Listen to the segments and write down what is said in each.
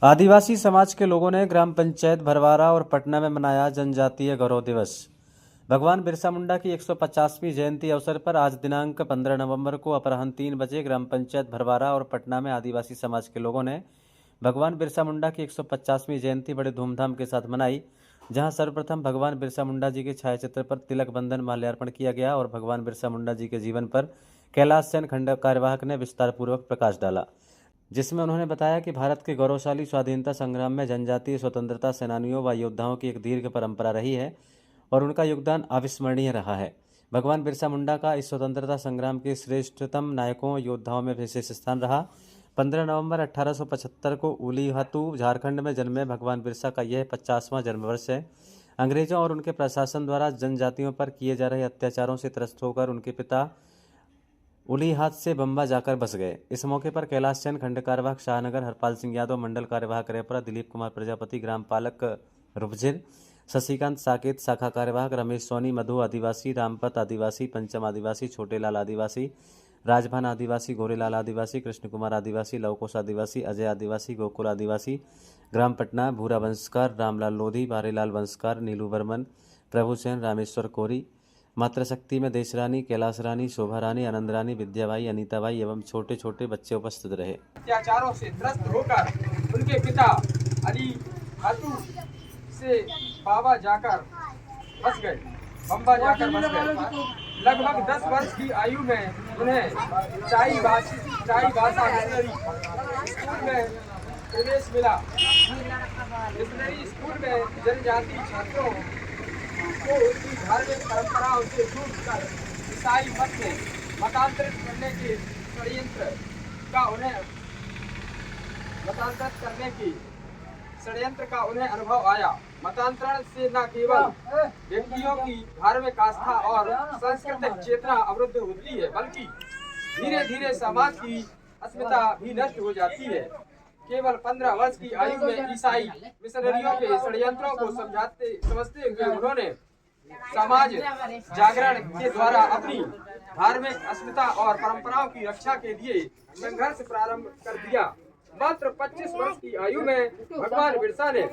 आदिवासी समाज के लोगों ने ग्राम पंचायत भरवारा और पटना में मनाया जनजातीय गौरव दिवस। भगवान बिरसा मुंडा की 150वीं जयंती अवसर पर आज दिनांक 15 नवंबर को अपराह्न 3 बजे ग्राम पंचायत भरवारा और पटना में आदिवासी समाज के लोगों ने भगवान बिरसा मुंडा की 150वीं जयंती बड़े धूमधाम के साथ मनाई, जहां सर्वप्रथम भगवान बिरसा मुंडा जी के छायाचित्र पर तिलक बंधन माल्यार्पण किया गया और भगवान बिरसा मुंडा जी के जीवन पर कैलाश सेन खंड कार्यवाहक ने विस्तारपूर्वक प्रकाश डाला, जिसमें उन्होंने बताया कि भारत के गौरवशाली स्वाधीनता संग्राम में जनजातीय स्वतंत्रता सेनानियों व योद्धाओं की एक दीर्घ परंपरा रही है और उनका योगदान अविस्मरणीय रहा है। भगवान बिरसा मुंडा का इस स्वतंत्रता संग्राम के श्रेष्ठतम नायकों योद्धाओं में विशेष स्थान रहा। 15 नवंबर 1875 को उलीहातू झारखंड में जन्मे भगवान बिरसा का यह 50वां जन्मवर्ष है। अंग्रेजों और उनके प्रशासन द्वारा जनजातियों पर किए जा रहे अत्याचारों से त्रस्त होकर उनके पिता उलीहात से बम्बा जाकर बस गए। इस मौके पर कैलाश सेन खंड कार्यवाहक शाहनगर, हरपाल सिंह यादव मंडल कार्यवाहक रेपरा, दिलीप कुमार प्रजापति ग्राम पालक रुपझिर, शशिकांत साकेत शाखा कार्यवाहक, रमेश सोनी मधु आदिवासी, रामपत आदिवासी, पंचम आदिवासी, छोटेलाल आदिवासी, राजभान आदिवासी, गोरेलाल आदिवासी, कृष्ण कुमार आदिवासी, लवकोश आदिवासी, अजय आदिवासी, गोकुल आदिवासी, ग्राम पटना, भूरा वंशकार, रामलाल लोधी, बारेलाल वंशकार, नीलू बर्मन, प्रभु सेन, रामेश्वर कोरी, मातृशक्ति में देश रानी, कैलाश रानी, शोभा रानी, आनंद रानी, विद्याबाई, अनीताबाई एवं छोटे छोटे बच्चे उपस्थित रहे। अत्याचारों से त्रस्त होकर उनके पिता अली खातू से बाबा जाकर बस गए, बम्बा जाकर बस गए। लगभग 10 वर्ष की आयु में उन्हें चाई भाषा मिशनरी स्कूल में प्रवेश मिला। मिशनरी स्कूल में जनजाति छात्रों को उनकी धार्मिक परंपराओं से दूर ईसाई मत में मतांतरित करने के षड्यंत्र का उन्हें अनुभव आया। मतांतरण से न केवल व्यक्तियों की धार्मिक आस्था और सांस्कृतिक चेतना अवरुद्ध होती है, बल्कि धीरे धीरे समाज की अस्मिता भी नष्ट हो जाती है। केवल 15 वर्ष की आयु में ईसाई मिशनरियों के षड्यंत्रों को समझते हुए उन्होंने समाज जागरण के द्वारा अपनी धार्मिक अस्मिता और परंपराओं की रक्षा के लिए संघर्ष प्रारंभ कर दिया। मात्र 25 वर्ष की आयु में भगवान बिरसा ने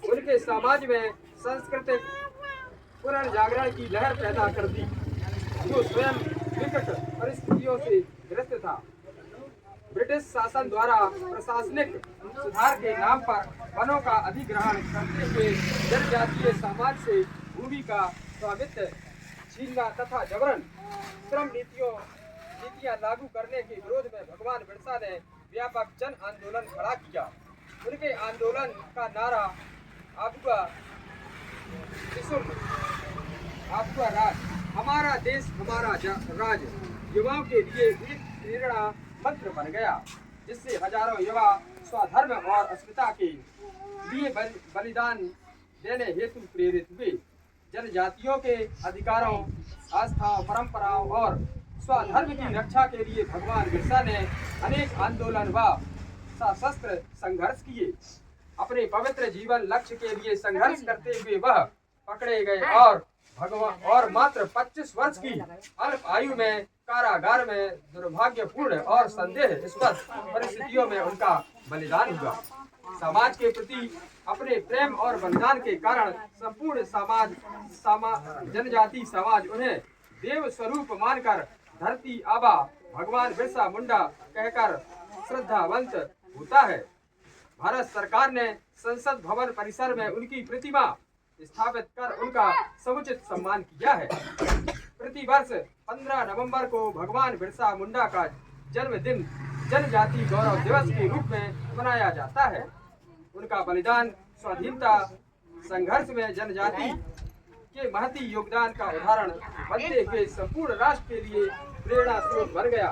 उनके समाज में सांस्कृतिक पुनर्जागरण की लहर पैदा कर दी, जो स्वयं विकट परिस्थितियों से ग्रस्त था। ब्रिटिश शासन द्वारा प्रशासनिक सुधार के नाम पर वनों का अधिग्रहण करते हुए जनजातीय समाज से भूमि का स्वामित्व छीनना तथा जबरन श्रम नीतियां लागू करने के विरोध में भगवान बिरसा ने व्यापक जन आंदोलन खड़ा किया। उनके आंदोलन का नारा आपका आपका राज, हमारा देश हमारा राज युवाओं के लिए एक प्रेरणा मंत्र बन गया, जिससे हजारों युवा स्वधर्म और अस्मिता के लिए बलिदान देने हेतु प्रेरित हुए। जनजातियों के अधिकारों, आस्थाओं, परंपराओं और स्वधर्म की रक्षा के लिए भगवान बिरसा ने अनेक आंदोलन व सशस्त्र संघर्ष किए। अपने पवित्र जीवन लक्ष्य के लिए संघर्ष करते हुए वह पकड़े गए और मात्र 25 वर्ष की अल्प आयु में कारागार में दुर्भाग्यपूर्ण और संदेहास्पद परिस्थितियों में उनका बलिदान हुआ। समाज के प्रति अपने प्रेम और बलिदान के कारण संपूर्ण जनजाति समाज उन्हें देव स्वरूप मानकर धरती आबा भगवान बिरसा मुंडा कहकर श्रद्धावंत होता है। भारत सरकार ने संसद भवन परिसर में उनकी प्रतिमा स्थापित कर उनका समुचित सम्मान किया है। प्रति वर्ष 15 नवंबर को भगवान बिरसा मुंडा का जन्मदिन जनजाति गौरव दिवस के रूप में मनाया जाता है। उनका बलिदान स्वाधीनता संघर्ष में जनजाति के महती योगदान का उदाहरण बनते हुए संपूर्ण राष्ट्र के लिए प्रेरणा स्रोत बन गया।